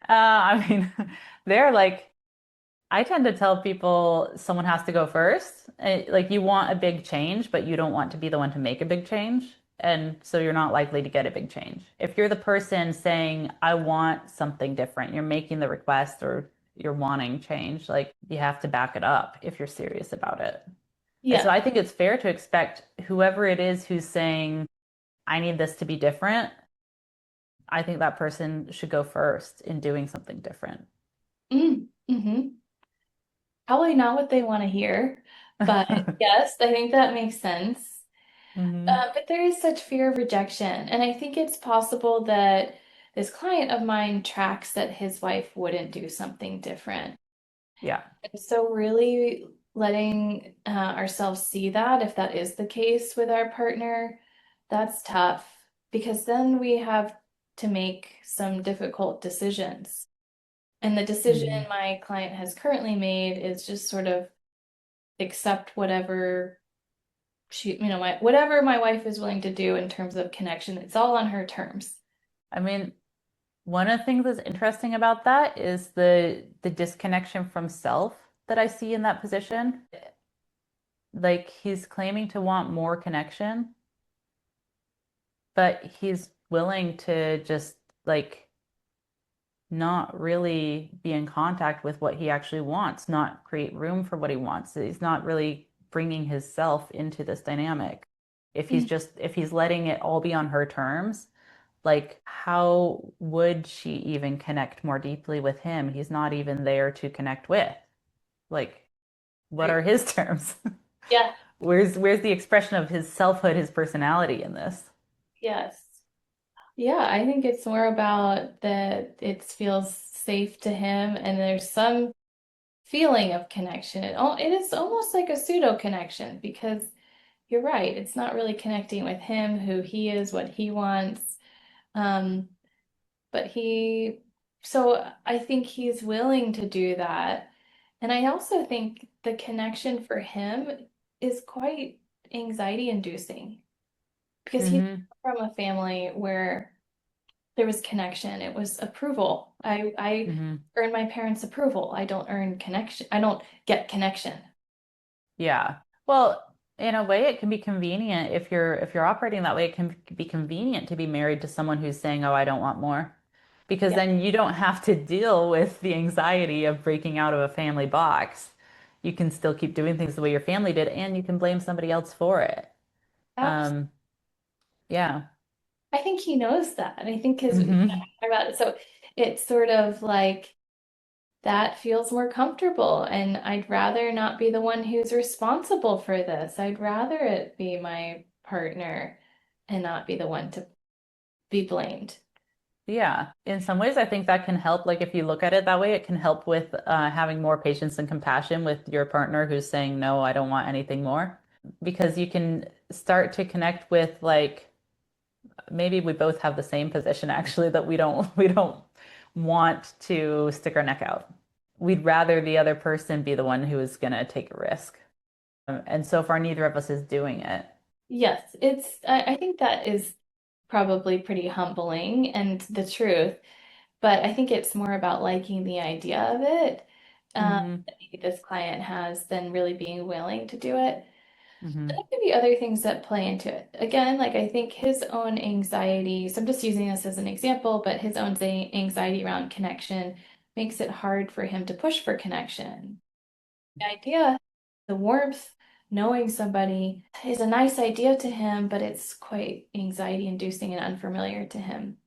I mean, they're like, I tend to tell people someone has to go first. Like you want a big change, but you don't want to be the one to make a big change. And so you're not likely to get a big change. If you're the person saying, I want something different, you're making the request or you're wanting change, like you have to back it up if you're serious about it. And so Yeah. I think it's fair to expect whoever it is who's saying, I need this to be different, I think that person should go first in doing something different. Mm-hmm. Probably not what they want to hear, but yes, I think that makes sense. hmm But there is such fear of rejection, and I think it's possible that this client of mine tracks that his wife wouldn't do something different. Yeah. And so really letting ourselves see that, if that is the case with our partner, that's tough because then we have to make some difficult decisions. And the decision hmm my client has currently made is just sort of accept whatever whatever my wife is willing to do in terms of connection. It's all on her terms. I mean, one of the things that's interesting about that is the disconnection from self that I see in that position. Like he's claiming to want more connection, but he's willing to just like not really be in contact with what he actually wants, not create room for what he wants. He's not really bringing his self into this dynamic. Mm. If he's letting it all be on her terms, like how would she even connect more deeply with him? He's not even there to connect with. Like, what Right. are his terms? Yeah, Where's the expression of his selfhood, his personality in this? yes. Yeah, I think it's more about that it feels safe to him and there's some feeling of connection. It is almost like a pseudo connection because you're right. It's not really connecting with him, who he is, what he wants. Um, but so I think he's willing to do that. And I also think the connection for him is quite anxiety inducing because he's hmm from a family where there was connection. It was approval. I hmm earn my parents' approval. I don't earn connection. I don't get connection. Yeah. Well, in a way, it can be convenient if you're operating that way, it can be convenient to be married to someone who's saying, "Oh, I don't want more." Because Yeah, then you don't have to deal with the anxiety of breaking out of a family box. You can still keep doing things the way your family did, and you can blame somebody else for it. absolutely. Um, yeah. I think he knows that. I think because we hmm talked about it. So it's sort of like that feels more comfortable. And I'd rather not be the one who's responsible for this. I'd rather it be my partner and not be the one to be blamed. Yeah. In some ways, I think that can help. Like if you look at it that way, it can help with having more patience and compassion with your partner who's saying, "No, I don't want anything more." Because you can start to connect with like maybe we both have the same position actually that we don't want to stick our neck out. We'd rather the other person be the one who is going to take a risk. And so far, neither of us is doing it. Yes, I think that is probably pretty humbling and the truth, but I think it's more about liking the idea of it hmm that maybe this client has than really being willing to do it. hmm There could be other things that play into it. Again, like I think his own anxiety, so I'm just using this as an example, but his own anxiety around connection makes it hard for him to push for connection. The idea, the warmth, knowing somebody is a nice idea to him, but it's quite anxiety inducing and unfamiliar to him.